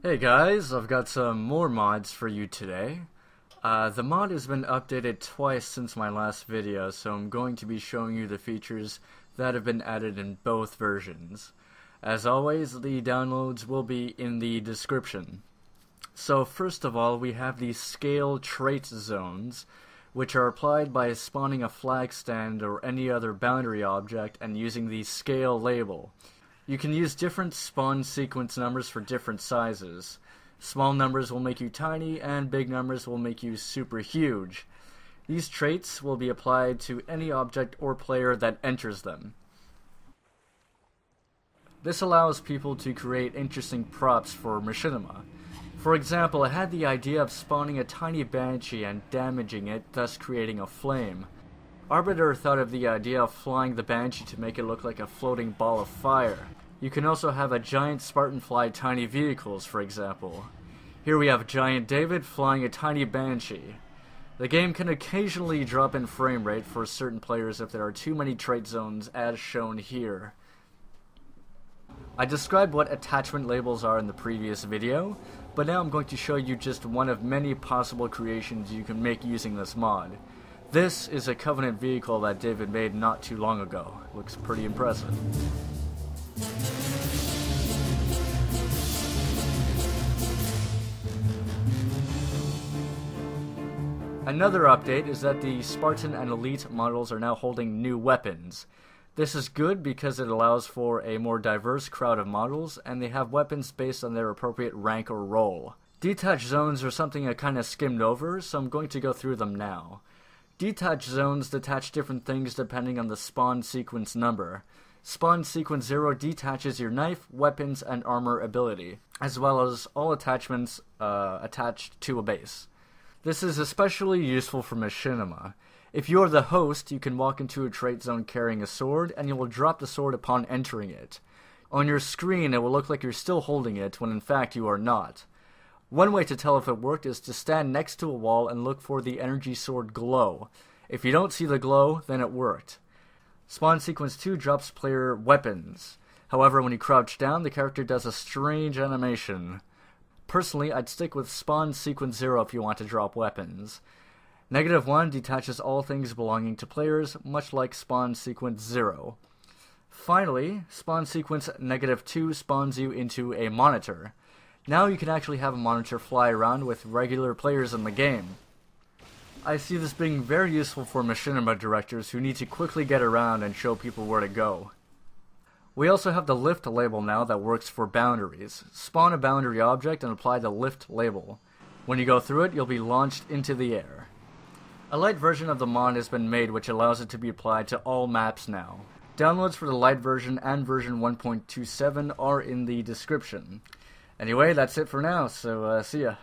Hey guys, I've got some more mods for you today. The mod has been updated twice since my last video, so I'm going to be showing you the features that have been added in both versions. As always, the downloads will be in the description. So first of all, we have the Scale Trait Zones, which are applied by spawning a flag stand or any other boundary object and using the Scale label. You can use different spawn sequence numbers for different sizes. Small numbers will make you tiny, and big numbers will make you super huge. These traits will be applied to any object or player that enters them. This allows people to create interesting props for machinima. For example, I had the idea of spawning a tiny banshee and damaging it, thus creating a flame. Arbiter thought of the idea of flying the banshee to make it look like a floating ball of fire. You can also have a giant Spartan fly tiny vehicles, for example. Here we have Giant David flying a tiny banshee. The game can occasionally drop in frame rate for certain players if there are too many trait zones as shown here. I described what attachment labels are in the previous video, but now I'm going to show you just one of many possible creations you can make using this mod. This is a Covenant vehicle that David made not too long ago. Looks pretty impressive. Another update is that the Spartan and Elite models are now holding new weapons. This is good because it allows for a more diverse crowd of models, and they have weapons based on their appropriate rank or role. Detach Zones are something I kinda skimmed over, so I'm going to go through them now. Detach Zones detach different things depending on the spawn sequence number. Spawn sequence 0 detaches your knife, weapons, and armor ability, as well as all attachments attached to a base. This is especially useful for machinima. If you're the host, you can walk into a trait zone carrying a sword, and you will drop the sword upon entering it. On your screen, it will look like you're still holding it, when in fact you are not. One way to tell if it worked is to stand next to a wall and look for the energy sword glow. If you don't see the glow, then it worked. Spawn sequence 2 drops player weapons. However, when you crouch down, the character does a strange animation. Personally, I'd stick with spawn sequence 0 if you want to drop weapons. -1 detaches all things belonging to players, much like spawn sequence 0. Finally, spawn sequence -2 spawns you into a monitor. Now you can actually have a monitor fly around with regular players in the game. I see this being very useful for machinima directors who need to quickly get around and show people where to go. We also have the lift label now that works for boundaries. Spawn a boundary object and apply the lift label. When you go through it, you'll be launched into the air. A light version of the mod has been made which allows it to be applied to all maps now. Downloads for the light version and version 1.27 are in the description. Anyway, that's it for now, so see ya.